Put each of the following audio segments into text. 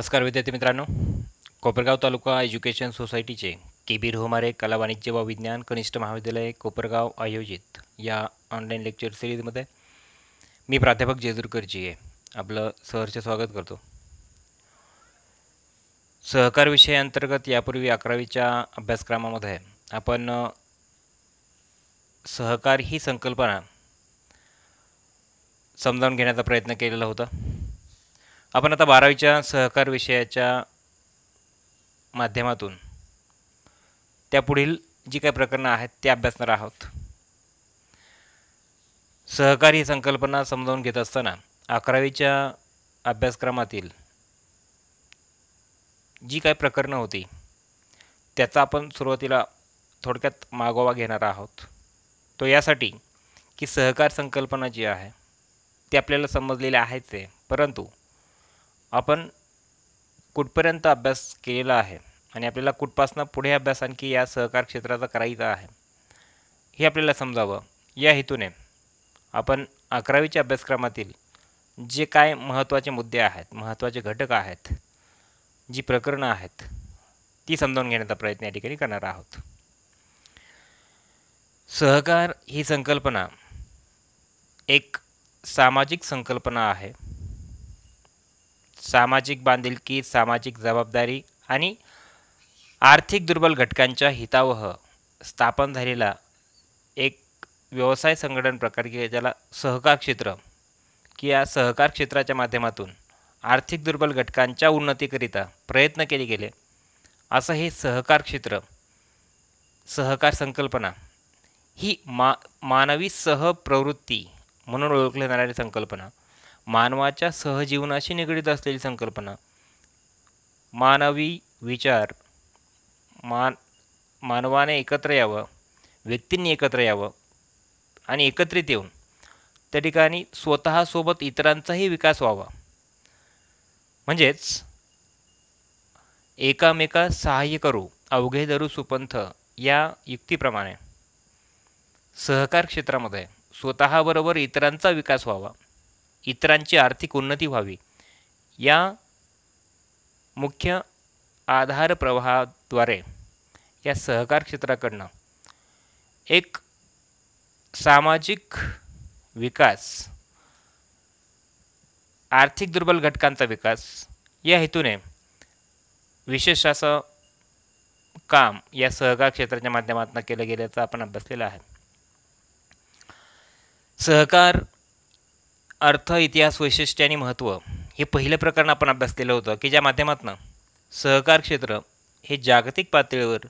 नमस्कार विद्यार्थी मित्रांनो, कोपरगाव तालुका एज्युकेशन सोसायटीचे के.बी. रोहमारे कला वाणिज्य व विज्ञान कनिष्ठ महाविद्यालय कोपरगाव आयोजित या ऑनलाईन लेक्चर सिरीजमध्ये मी प्राध्यापक जेजुरकर जी आहे आपलं सहर्ष स्वागत करतो. सहकार विषयाअंतर्गत यापूर्वी 11वीच्या अभ्यासक्रमामध्ये आपण सहकार ही संकल्पना समजावून घेण्याचा प्रयत्न केलेला होता. आपण आता 12वीच्या सहकार विषयाच्या माध्यमातून त्या पुढील जी काही प्रकरणं आहेत ते अभ्यासणार आहोत. सहकार ही संकल्पना समजावून घेत असताना 11वीच्या अभ्यासक्रमातील जी काही प्रकरणं होती त्याचा आपण सुरुवातीला थोडक्यात मागोवा घेणार आहोत. तो यासाठी की सहकार संकल्पना जी आहे ती आपल्याला समजलेली आहेच आहे, परंतु आपण कुठपर्यंत अभ्यास केलेला आहे आणि आपल्याला कुठपासनं पुढे अभ्यास आणखी या सहकार क्षेत्राचा करायचा आहे हे आपल्याला समजावं, या हेतूने आपण 11वीच्या अभ्यासक्रमातील जे काय महत्त्वाचे मुद्दे आहेत, महत्त्वाचे घटक आहेत, जी प्रकरणं आहेत ती समजावून घेण्याचा प्रयत्न या ठिकाणी करणार आहोत. सहकार ही संकल्पना एक सामाजिक संकल्पना आहे. सामाजिक बांधिलकी, सामाजिक जबाबदारी आणि आर्थिक दुर्बल घटकांच्या हितावह स्थापन झालेला एक व्यवसाय संघटन प्रकार की ज्याला सहकार क्षेत्र, की या सहकार क्षेत्राच्या माध्यमातून आर्थिक दुर्बल घटकांच्या उन्नतीकरिता प्रयत्न केले गेले असं हे सहकार क्षेत्र, सहकार संकल्पना ही मानवी सहप्रवृत्ती म्हणून ओळखली जाणारी संकल्पना, मानवाच्या सहजीवनाशी निगडीत असलेली संकल्पना, मानवी विचार, मानवाने एकत्र यावं, व्यक्तींनी एकत्र यावं आणि एकत्रित येऊन त्या ठिकाणी स्वतःसोबत इतरांचाही विकास व्हावा, म्हणजेच एकामेका सहाय्य करू अवघे धरू सुपंथ या युक्तीप्रमाणे सहकार क्षेत्रामध्ये स्वतःबरोबर इतरांचा विकास व्हावा, इतरांची आर्थिक उन्नती व्हावी, या मुख्य आधार प्रवाहाद्वारे या सहकार क्षेत्राकडनं एक सामाजिक विकास, आर्थिक दुर्बल घटकांचा विकास या हेतूने विशेष असं काम या सहकार क्षेत्राच्या माध्यमातून केलं गेल्याचं आपण अभ्यासलेलं आहे. सहकार अर्थ, इतिहास, वैशिष्ट्य आणि महत्त्व हे पहिलं प्रकरण आपण अभ्यासलेलं होतं की ज्या माध्यमातून सहकार क्षेत्र हे जागतिक पातळीवर,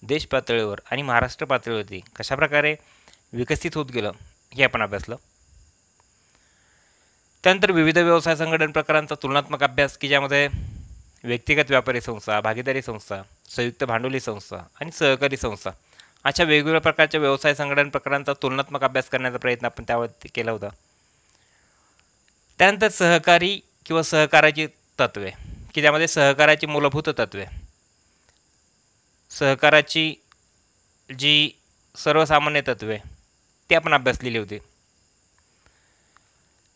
देश पातळीवर आणि महाराष्ट्र पातळीवरती कशाप्रकारे विकसित होत गेलं हे आपण अभ्यासलं. त्यानंतर विविध व्यवसाय संघटन प्रकारांचा तुलनात्मक अभ्यास की ज्यामध्ये व्यक्तिगत व्यापारी संस्था, भागीदारी संस्था, संयुक्त भांडवली संस्था आणि सहकारी संस्था अशा वेगवेगळ्या प्रकारच्या व्यवसाय संघटन प्रकारांचा तुलनात्मक अभ्यास करण्याचा प्रयत्न आपण त्यावरती केला होता. त्यानंतर सहकारी किंवा सहकाराची तत्वे की ज्यामध्ये सहकाराची मूलभूत तत्वे, सहकाराची जी सर्वसामान्य तत्वे ती आपण अभ्यासलेली होती.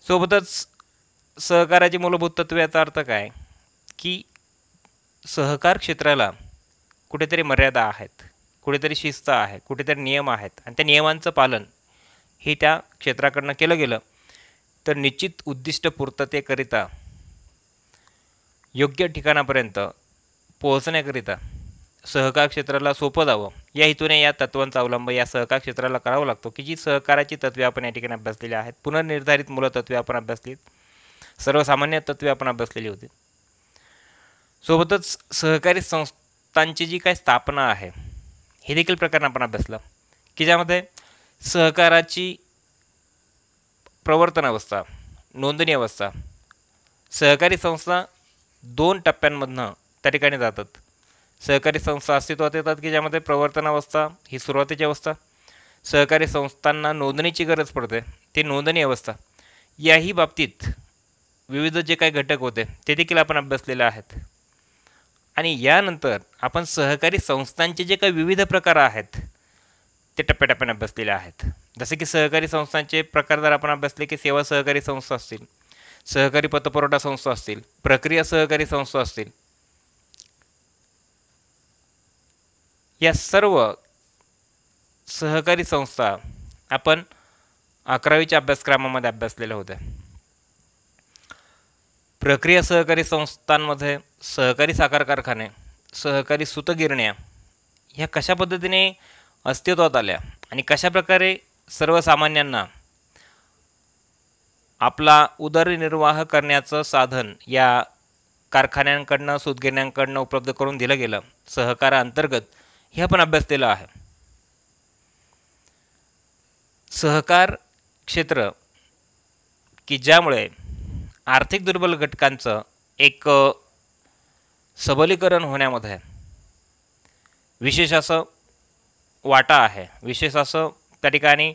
सोबतच सहकाराची मूलभूत तत्वे याचा अर्थ काय की सहकार क्षेत्राला कुठेतरी मर्यादा आहेत, कुठेतरी शिस्त आहे, कुठेतरी नियम आहेत आणि त्या नियमांचं पालन हे त्या क्षेत्राकडनं केलं गेलं तर निश्चित उद्दिष्टपूर्ततेकरिता, योग्य ठिकाणापर्यंत पोहोचण्याकरिता सहकार क्षेत्राला सोपं जावं या हेतूने या तत्वांचा अवलंब या सहकार क्षेत्राला करावा लागतो की जी सहकाराची तत्वे आपण या ठिकाणी अभ्यासलेली आहेत. पुनर्निर्धारित मूलतत्वे आपण अभ्यासली, सर्वसामान्य तत्वे आपण अभ्यासलेली होती. सोबतच सहकारी संस्थांची जी काही स्थापना आहे हे देखील प्रकरण आपण अभ्यासलं की ज्यामध्ये सहकाराची प्रवर्तन अवस्था, नोंदणी अवस्था, सहकारी संस्था 2 टप्प्यांमधनं त्या ठिकाणी जातात. सहकारी संस्था अस्तित्वात येतात की ज्यामध्ये प्रवर्तन अवस्था ही सुरुवातीची अवस्था, सहकारी संस्थांना नोंदणीची गरज पडते ती नोंदणी अवस्था, याही बाबतीत विविध जे काही घटक होते ते देखील आपण अभ्यासलेले आहेत. आणि यानंतर आपण सहकारी संस्थांचे जे काही विविध प्रकार आहेत ते टप्प्याटप्प्याने अभ्यासलेले आहेत. जसे की सहकारी संस्थांचे प्रकार जर आपण अभ्यासले की सेवा सहकारी संस्था असतील, सहकारी पतपुरवठा संस्था असतील, प्रक्रिया सहकारी संस्था असतील, या सर्व सहकारी संस्था आपण 11वीच्या अभ्यासक्रमामध्ये अभ्यासलेल्या होत्या. प्रक्रिया सहकारी संस्थांमध्ये सहकारी साखर कारखाने, सहकारी सूतगिरण्या ह्या कशा पद्धतीने अस्तित्वात आल्या आणि कशा प्रकारे सर्वसामान्यांना आपला उदरनिर्वाह करण्याचं साधन या कारखान्यांकडनं सूतगिरण्यांकडनं उपलब्ध करून दिलं गेलं सहकाराअंतर्गत, हे आपण अभ्यासलेलं आहे. सहकार क्षेत्र की ज्यामुळे आर्थिक दुर्बल घटकांचं एक सबलीकरण होण्यामध्ये विशेष असं वाटा आहे, विशेष असं त्या ठिकाणी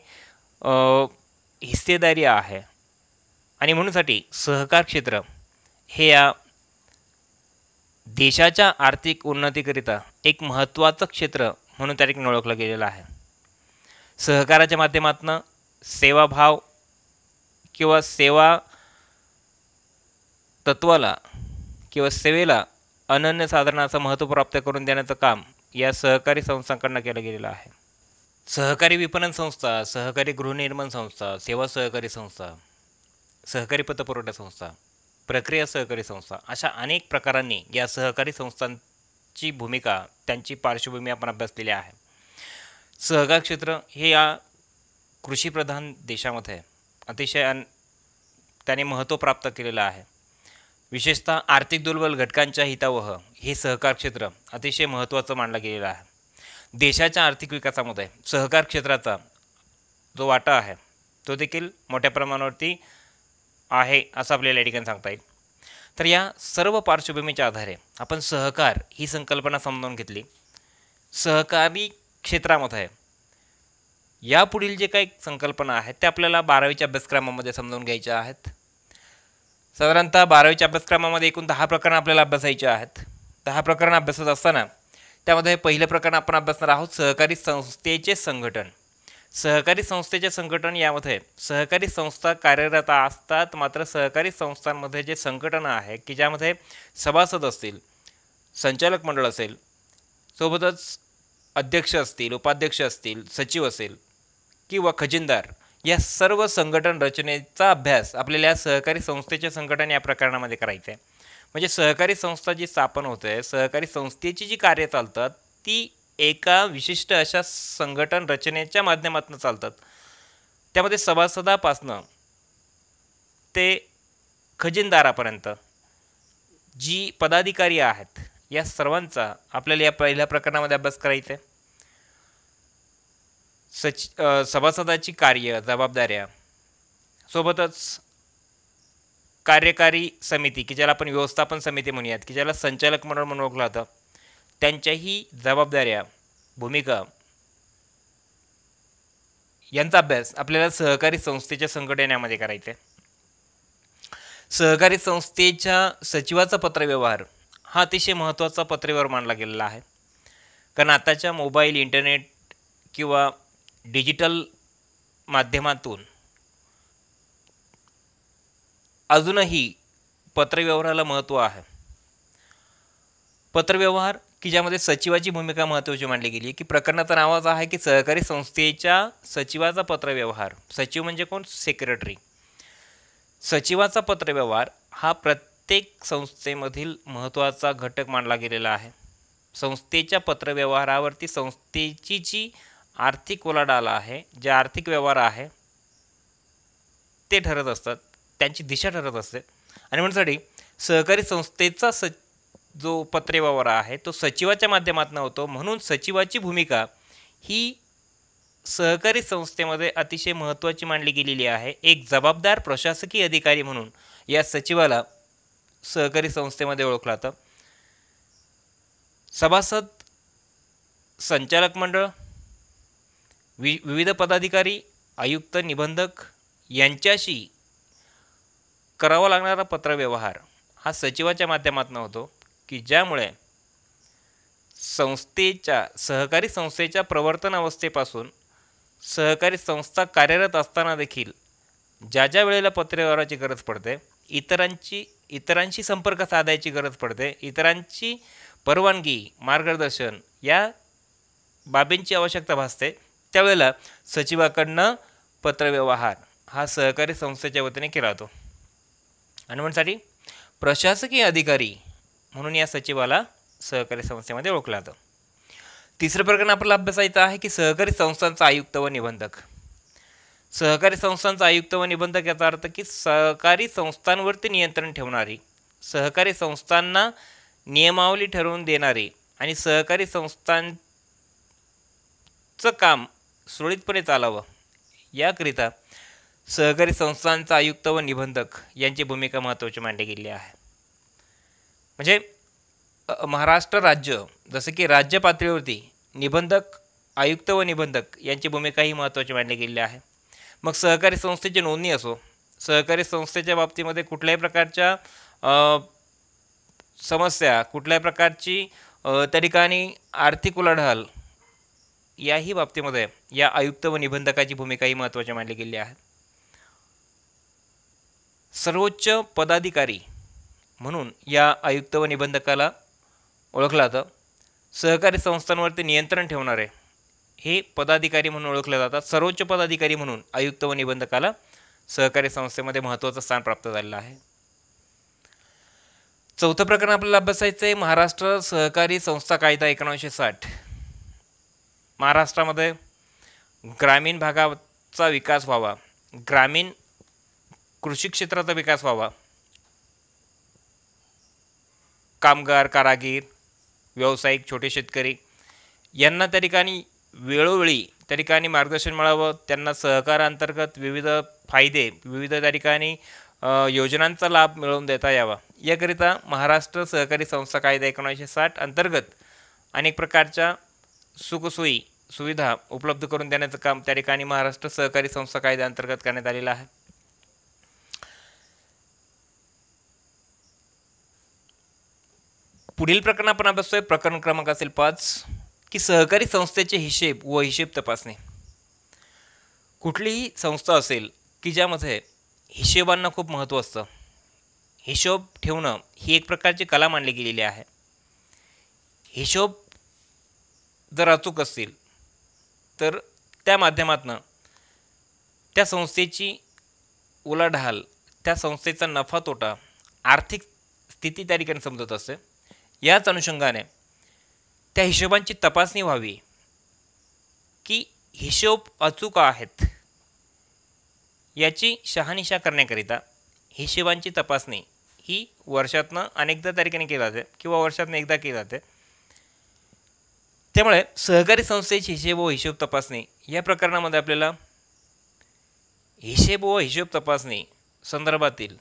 हिस्सेदारी आहे. आणि म्हणूनसाठी सहकार क्षेत्र हे या देशाच्या आर्थिक उन्नतीकरिता एक महत्त्वाचं क्षेत्र म्हणून त्या ठिकाणी ओळखलं गेलेलं आहे. सहकाराच्या माध्यमातून सेवाभाव किंवा सेवा तत्वाला किंवा सेवेला अनन्यसाधारण असं महत्त्व प्राप्त करून देण्याचं काम या सहकारी संस्थांकडून केलं गेलेलं आहे. सहकारी विपणन संस्था, सहकारी गृहनिर्माण संस्था, सेवा सहकारी संस्था, सहकारी पतपुरवठा संस्था, प्रक्रिया सहकारी संस्था अशा अनेक प्रकारांनी या सहकारी संस्थांची भूमिका, त्यांची पार्श्वभूमी आपण अभ्यासलेली आहे. सहकार क्षेत्र हे या कृषीप्रधान देशामध्ये अतिशय त्याने महत्त्व प्राप्त केलेलं आहे. विशेषतः आर्थिक दुर्बल घटकांच्या हितावह हे सहकार क्षेत्र अतिशय महत्त्वाचं मानलं गेलेलं आहे. देशाच्या आर्थिक विकासामध्ये सहकार क्षेत्राचा जो वाटा आहे तो देखील मोठ्या प्रमाणावरती आहे असं आपल्याला या ठिकाणी सांगता येईल. तर या सर्व पार्श्वभूमीच्या आधारे आपण सहकार ही संकल्पना समजावून घेतली. सहकारी क्षेत्रामध्ये यापुढील जे काही संकल्पना आहेत त्या आपल्याला 12वीच्या अभ्यासक्रमामध्ये समजावून घ्यायच्या आहेत. साधारणतः 12वीच्या अभ्यासक्रमामध्ये एकूण 10 प्रकरणं आपल्याला अभ्यासायची आहेत. 10 प्रकरणं अभ्यासत असताना त्यामध्ये पहिलं प्रकरण आपण अभ्यासणार आहोत सहकारी संस्थेचे संघटन. सहकारी संस्थेचे संघटन यामध्ये सहकारी संस्था कार्यरत असतात, मात्र सहकारी संस्थांमध्ये जे संघटना आहे की ज्यामध्ये सभासद असतील, संचालक मंडळ असेल, सोबतच अध्यक्ष असतील, उपाध्यक्ष असतील, सचिव असेल किंवा खजिनदार, या सर्व संघटन रचनेचा अभ्यास आपल्याला या सहकारी संस्थेचे संघटन या प्रकरणामध्ये करायचं आहे. म्हणजे सहकारी संस्था जी स्थापन होते, सहकारी संस्थेची जी कार्य चालतात ती एका विशिष्ट अशा संघटन रचनेच्या माध्यमातून चालतात. त्यामध्ये सभासदापासनं ते खजिनदारापर्यंत जी पदाधिकारी आहेत या सर्वांचा आपल्याला या पहिल्या प्रकरणामध्ये अभ्यास करायचा आहे. सभासदाची कार्य, जबाबदाऱ्या, सोबतच कार्यकारी समिती की ज्याला आपण व्यवस्थापन समिती म्हणूयात, की ज्याला संचालक मंडळ म्हणून ओळखलं जातं, त्यांच्याही जबाबदाऱ्या, भूमिका यांचा अभ्यास आपल्याला सहकारी संस्थेच्या संघटनेमध्ये करायचा आहे. सहकारी संस्थेच्या सचिवाचा पत्रव्यवहार हा अतिशय महत्त्वाचा पत्रव्यवहार मानला गेलेला आहे. कारण आताच्या मोबाईल, इंटरनेट किंवा डिजिटल माध्यमातून अजूनही पत्रव्यवहाराला महत्त्व आहे. पत्रव्यवहार की ज्यामध्ये सचिवाची भूमिका महत्त्वाची मानली गेली की प्रकरणाचं नावच आहे की सहकारी संस्थेच्या सचिवाचा पत्रव्यवहार. सचिव म्हणजे कोण? सेक्रेटरी. सचिवाचा पत्रव्यवहार हा प्रत्येक संस्थेमधील महत्त्वाचा घटक मानला गेलेला आहे. संस्थेच्या पत्रव्यवहारावरती संस्थेची जी आर्थिक उलाढाल आहे, जे आर्थिक व्यवहार आहे ते ठरत असतात, त्यांची दिशा ठरत असते. आणि म्हणूनसाठी सहकारी संस्थेचा जो पत्रव्यवहार आहे तो सचिवाच्या माध्यमातून होतो. म्हणून सचिवाची भूमिका ही सहकारी संस्थेमध्ये अतिशय महत्त्वाची मानली गेलेली आहे. एक जबाबदार प्रशासकीय अधिकारी म्हणून या सचिवाला सहकारी संस्थेमध्ये ओळखलं जातं. सभासद, संचालक मंडळ, विविध पदाधिकारी, आयुक्त, निबंधक यांच्याशी करावा लागणारा पत्रव्यवहार हा सचिवाच्या माध्यमातून होतो की ज्यामुळे सहकारी संस्थेच्या प्रवर्तन अवस्थेपासून सहकारी संस्था कार्यरत असताना देखील ज्या ज्या वेळेला पत्रव्यवहाराची गरज पडते इतरांशी संपर्क साधायची गरज पडते, इतरांची परवानगी, मार्गदर्शन या बाबींची आवश्यकता भासते, त्यावेळेला सचिवाकडनं पत्रव्यवहार हा सहकारी संस्थेच्या वतीने केला जातो. आणि म्हणूनसाठी प्रशासकीय अधिकारी म्हणून या सचिवाला सहकारी संस्थेमध्ये ओळखलं जातं. तिसरं प्रकरण आपल्याला अभ्यासायचं आहे की सहकारी संस्थांचा आयुक्त व निबंधक. सहकारी संस्थांचा आयुक्त व निबंधक याचा अर्थ की सहकारी संस्थांवरती नियंत्रण ठेवणारी, सहकारी संस्थांना नियमावली ठरवून देणारी आणि सहकारी संस्थांचं काम सुरळीतपणे चालावं याकरिता सहकारी संस्थांचा आयुक्त व निबंधक यांची भूमिका महत्त्वाची मानली गेली आहे. म्हणजे महाराष्ट्र राज्य जसं की राज्य पातळीवरती निबंधक, आयुक्त व निबंधक यांची भूमिका ही महत्त्वाची मानली गेलेली आहे. मग सहकारी संस्थेची नोंदणी असो, सहकारी संस्थेच्या बाबतीमध्ये कुठल्याही प्रकारच्या समस्या, कुठल्याही प्रकारची त्या ठिकाणी आर्थिक उलाढाल याही बाबतीमध्ये या आयुक्त व निबंधकाची भूमिका ही महत्त्वाची मानली गेली आहे. सर्वोच्च पदाधिकारी म्हणून या आयुक्त व निबंधकाला ओळखलं जातं. सहकारी संस्थांवरती नियंत्रण ठेवणारे हे पदाधिकारी म्हणून ओळखले जातात. सर्वोच्च पदाधिकारी म्हणून आयुक्त व निबंधकाला सहकारी संस्थेमध्ये महत्त्वाचं स्थान प्राप्त झालेलं आहे. चौथं प्रकरण आपल्याला अभ्यासायचं आहे महाराष्ट्र सहकारी संस्था कायदा 1960. महाराष्ट्रामध्ये ग्रामीण भागाचा विकास व्हावा, ग्रामीण कृषी क्षेत्राचा विकास व्हावा, कामगार, कारागीर, व्यावसायिक, छोटे शेतकरी यांना त्या ठिकाणी वेळोवेळी त्या ठिकाणी मार्गदर्शन मिळावं, त्यांना सहकारांतर्गत विविध फायदे, विविध त्या ठिकाणी योजनांचा लाभ मिळवून देता यावा याकरिता महाराष्ट्र सहकारी संस्था कायदा 1960 अंतर्गत अनेक प्रकारच्या सुखसोयी सुविधा उपलब्ध करून देण्याचं काम त्या ठिकाणी महाराष्ट्र सहकारी संस्था कायद्या अंतर्गत करण्यात आलेलं आहे. पुढील प्रकरण आपण अभ्यासतोय प्रकरण क्रमांक असेल 5 की सहकारी संस्थेचे हिशेब व हिशेब तपासणे. कुठलीही संस्था असेल की ज्यामध्ये हिशेबांना खूप महत्त्व असतं, हिशोब ठेवणं ही एक प्रकारची कला मानली गेलेली आहे. हिशोब जर अचूक असतील तर त्या माध्यमातून त्या संस्थेची उलाढाल, त्या संस्थेचा नफा तोटा, आर्थिक स्थिती त्या ठिकाणी समजत असते. याच अनुषंगाने त्या हिशोबांची तपासणी व्हावी की हिशोब अचूक आहेत याची शहानिशा करण्याकरिता हिशोबांची तपासणी ही वर्षातनं अनेकदा त्या ठिकाणी केली जाते किंवा वर्षातनं एकदा केली जाते. त्यामुळे सहकारी संस्थेची हिशेब व हिशोब तपासणी या प्रकरणामध्ये आपल्याला हिशेब व हिशोब तपासणी संदर्भातील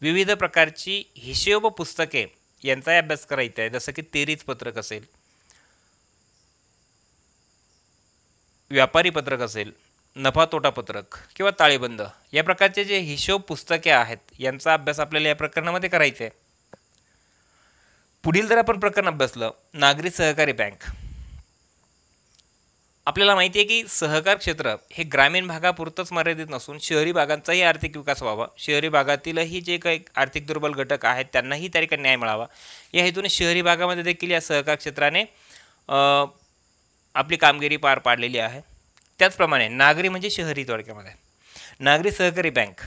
विविध प्रकारची हिशोब पुस्तके यांचाही अभ्यास करायचा आहे. जसं की तेरीच पत्रक असेल, व्यापारी पत्रक असेल, नफा तोटा पत्रक किंवा ताळेबंद या प्रकारचे जे हिशोब पुस्तके आहेत यांचा अभ्यास आपल्याला या प्रकरणामध्ये करायचा आहे. पुढील जर आपण प्रकरण अभ्यासलं नागरी सहकारी बँक. आपल्याला माहिती आहे की सहकार क्षेत्र हे ग्रामीण भागापुरतंच मर्यादित नसून शहरी भागांचाही आर्थिक विकास व्हावा, शहरी भागातीलही जे काही आर्थिक दुर्बल घटक आहेत त्यांनाही त्या ठिकाणी न्याय मिळावा या हेतूने शहरी भागामध्ये देखील या सहकार क्षेत्राने आपली कामगिरी पार पाडलेली आहे. त्याचप्रमाणे नागरी म्हणजे शहरी थोडक्यामध्ये नागरी सहकारी बँक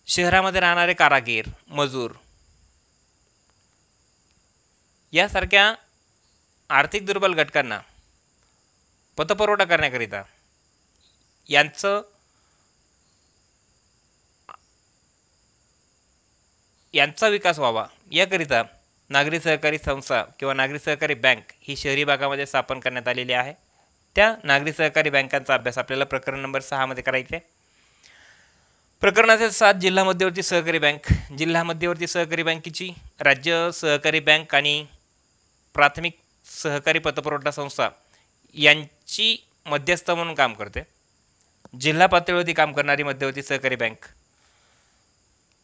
शहरामध्ये राहणारे कारागीर, मजूर यासारख्या आर्थिक दुर्बल घटकांना पतपुरवठा करण्याकरिता यांचा विकास व्हावा याकरिता नागरी सहकारी संस्था किंवा नागरी सहकारी बँक ही शहरी भागामध्ये स्थापन करण्यात आलेली आहे. त्या नागरी सहकारी बँकांचा अभ्यास आपल्याला प्रकरण नंबर 6 मध्ये करायचा आहे. प्रकरण असेल 7 जिल्हा मध्यवर्ती सहकारी बँक. जिल्हा मध्यवर्ती सहकारी बँकेची राज्य सहकारी बँक आणि प्राथमिक सहकारी पतपुरवठा संस्था यांची मध्यस्थ म्हणून काम करते. जिल्हा पातळीवरती काम करणारी मध्यवर्ती सहकारी बँक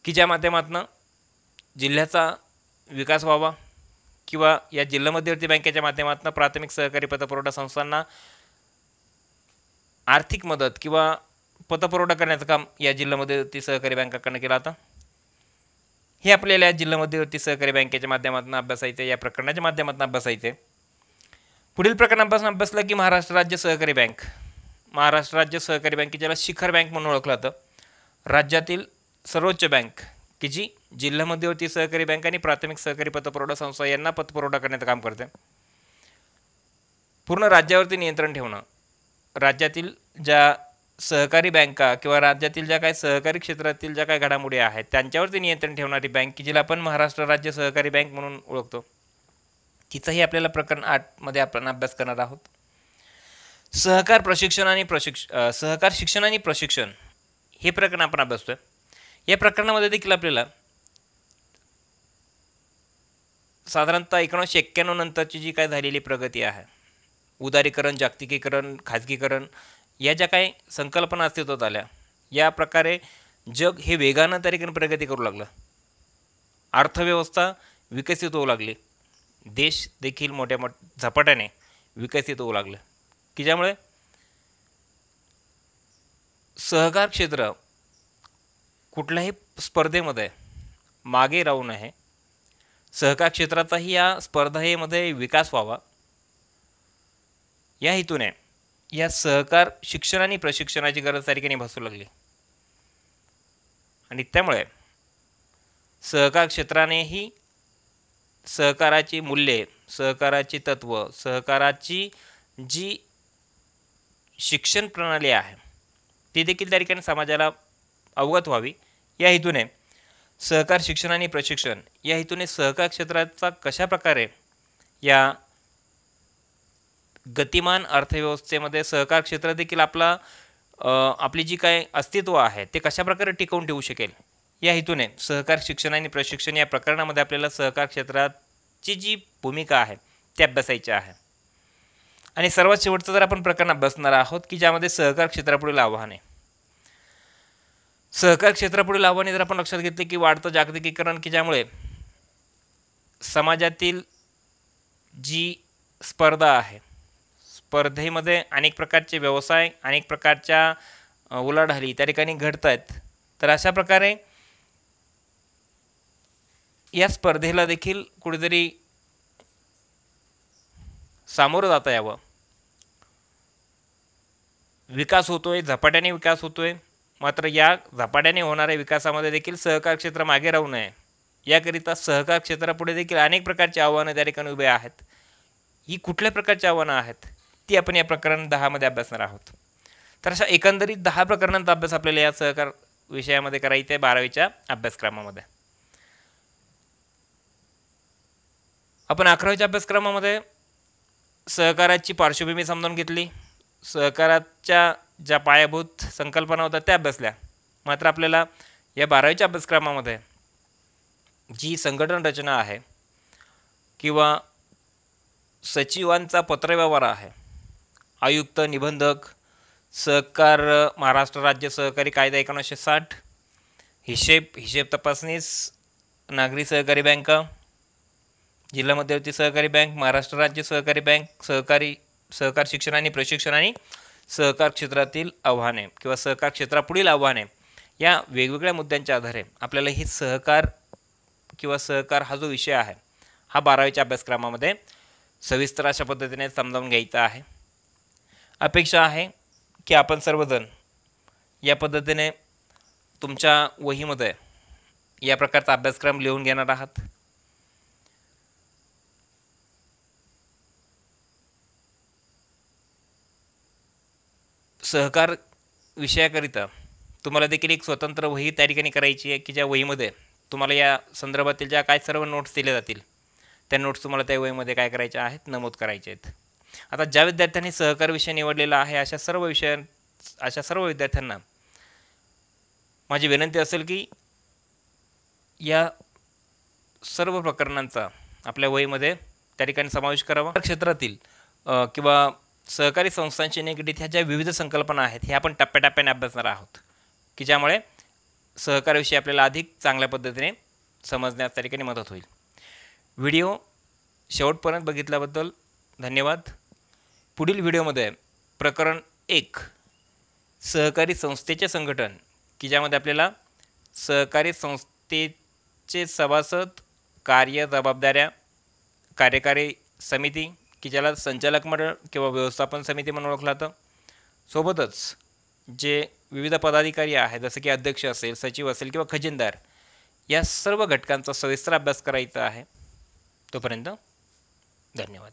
की ज्या माध्यमातून जिल्ह्याचा विकास व्हावा किंवा या जिल्हा मध्यवर्ती बँकेच्या माध्यमातून प्राथमिक सहकारी पतपुरवठा संस्थांना आर्थिक मदत किंवा पतपुरवठा करण्याचं काम या जिल्हा मध्यवर्ती सहकारी बँकाकडनं केलं होतं. हे आपल्याला या जिल्हा मध्यवर्ती सहकारी बँकेच्या माध्यमातून अभ्यासायचे, या प्रकरणाच्या माध्यमातून अभ्यासायचे. पुढील प्रकरणापासून अभ्यासलं की महाराष्ट्र राज्य सहकारी बँक. महाराष्ट्र राज्य सहकारी बँक ज्याला शिखर बँक म्हणून ओळखलं जातं, राज्यातील सर्वोच्च बँक की जी जिल्हा मध्यवर्ती सहकारी बँक आणि प्राथमिक सहकारी पतपुरवठा संस्था यांना पतपुरवठा करण्याचं काम करते. पूर्ण राज्यावरती नियंत्रण ठेवणं, राज्यातील ज्या सहकारी बँका किंवा राज्यातील ज्या काही सहकारी क्षेत्रातील ज्या काही घडामोडी आहेत त्यांच्यावरती नियंत्रण ठेवणारी बँक की जिला आपण महाराष्ट्र राज्य सहकारी बँक म्हणून ओळखतो, तिचाही आपल्याला प्रकरण 8 मध्ये आपण अभ्यास करणार आहोत. सहकार शिक्षण आणि प्रशिक्षण हे प्रकरण आपण अभ्यासतोय. या प्रकरणामध्ये देखील आपल्याला साधारणतः 1991 नंतरची जी काय झालेली प्रगती आहे, उदारीकरण, जागतिकीकरण, खाजगीकरण या ज्या काही संकल्पना अस्तित्वात आल्या, या प्रकारे जग हे वेगानं तरीकेने प्रगती करू लागलं, अर्थव्यवस्था विकसित होऊ लागली, देश देखील मोठ्या झपाट्याने विकसित होऊ लागले, की ज्यामुळे सहकार क्षेत्र कुठल्याही स्पर्धेमध्ये मागे राहू नये, सहकार क्षेत्राचाही या स्पर्धेमध्ये विकास व्हावा, या हेतूने या सहकार शिक्षण आणि प्रशिक्षणाची गरज तारिकेने भासू लागली. आणि त्यामुळे सहकार क्षेत्रानेही सहकाराची मूल्ये, सहकाराची तत्व, सहकाराची जी शिक्षण प्रणाली आहे ती देखील त्या ठिकाणी समाजाला अवगत व्हावी, या हेतूने सहकार शिक्षण आणि प्रशिक्षण या हेतूने सहकार क्षेत्राचा कशा प्रकारे या गतिमान अर्थव्यवस्थेमध्ये सहकार क्षेत्र देखील आपली जी काय अस्तित्व आहे ते कशा प्रकारे टिकवून ठेवू शकेल, या हेतूने सहकार शिक्षण आणि प्रशिक्षण या प्रकरणामध्ये आपल्याला सहकार क्षेत्राची जी भूमिका आहे ती अभ्यासायची आहे. आणि सर्वात शेवटचं जर आपण प्रकरण अभ्यासणार आहोत की ज्यामध्ये सहकार क्षेत्रापुढील आव्हाने. सहकार क्षेत्रापुढील आव्हाने जर आपण लक्षात घेतले की वाढतं जागतिकीकरण की ज्यामुळे समाजातील जी स्पर्धा आहे, स्पर्धेमध्ये अनेक प्रकारचे व्यवसाय, अनेक प्रकारच्या उलाढाली त्या ठिकाणी घडत आहेत. तर अशा प्रकारे या स्पर्धेला देखील कुठेतरी सामोरं जाता यावं. विकास होतोय, झपाट्याने विकास होतोय, मात्र या झपाट्याने होणाऱ्या विकासामध्ये देखील सहकार क्षेत्र मागे राहू नये याकरिता सहकार क्षेत्रापुढे देखील अनेक प्रकारची आव्हानं त्या ठिकाणी उभे आहेत. ही कुठल्या प्रकारची आव्हानं आहेत ती आपण या प्रकरण 10 मध्ये अभ्यासणार आहोत. तर अशा एकंदरीत 10 प्रकरणांचा अभ्यास आपल्याला या सहकार विषयामध्ये करायचा आहे 12वीच्या अभ्यासक्रमामध्ये. आपण 11वीच्या अभ्यासक्रमामध्ये सहकाराची पार्श्वभूमी समजून घेतली, सहकाराच्या ज्या पायाभूत संकल्पना होत्या त्या अभ्यासल्या. मात्र आपल्याला या 12वीच्या अभ्यासक्रमामध्ये जी संघटन रचना आहे किंवा सचिवांचा पत्रव्यवहार आहे, आयुक्त, निबंधक, सहकार महाराष्ट्र राज्य सहकारी कायदा 1960, हिशेब तपासनीस, नागरी सहकारी बँका, जिल्हा मध्यवर्ती सहकारी बँक, महाराष्ट्र राज्य सहकारी बँक, सहकार शिक्षण आणि प्रशिक्षण आणि सहकार क्षेत्रातील आव्हाने किंवा सहकार क्षेत्रापुढील आव्हाने या वेगवेगळ्या मुद्द्यांच्या आधारे आपल्याला ही सहकार हा जो विषय आहे हा 12वीच्या अभ्यासक्रमामध्ये सविस्तर अशा पद्धतीने समजावून घ्यायचा आहे. अपेक्षा आहे की आपण सर्वजण या पद्धतीने तुमच्या वहीमध्ये या प्रकारचा अभ्यासक्रम लिहून घेणार आहात. सहकार विषयाकरिता तुम्हाला देखील एक स्वतंत्र वही त्या ठिकाणी करायची आहे की ज्या वहीमध्ये तुम्हाला या संदर्भातील ज्या काय सर्व नोट्स दिल्या जातील त्या नोट्स तुम्हाला त्या वहीमध्ये काय करायच्या आहेत, नमूद करायचे आहेत. आता ज्या विद्यार्थ्यांनी सहकार विषय निवडलेला आहे अशा सर्व विद्यार्थ्यांना माझी विनंती असेल की या सर्व प्रकरणांचा आपल्या वहीमध्ये त्या ठिकाणी समावेश करावा. क्षेत्रातील किंवा सहकारी संस्थांशी निगडीत ह्या ज्या विविध संकल्पना आहेत ह्या आपण टप्प्याटप्प्याने अभ्यासणार आहोत की ज्यामुळे सहकारविषयी आपल्याला अधिक चांगल्या पद्धतीने समजण्यास त्या ठिकाणी मदत होईल. व्हिडिओ शेवटपर्यंत बघितल्याबद्दल धन्यवाद. पुढील व्हिडिओमध्ये प्रकरण 1 सहकारी संस्थेचे संघटन, की ज्यामध्ये आपल्याला सहकारी संस्थेचे सभासद, कार्य, जबाबदाऱ्या, कार्यकारी समिती, की ज्याला संचालक मंडळ किंवा व्यवस्थापन समिती म्हणून ओळखलं जातं, सोबतच जे विविध पदाधिकारी आहेत जसं की अध्यक्ष असेल, सचिव असेल किंवा खजिनदार, या सर्व घटकांचा सविस्तर अभ्यास करायचा आहे. तोपर्यंत धन्यवाद.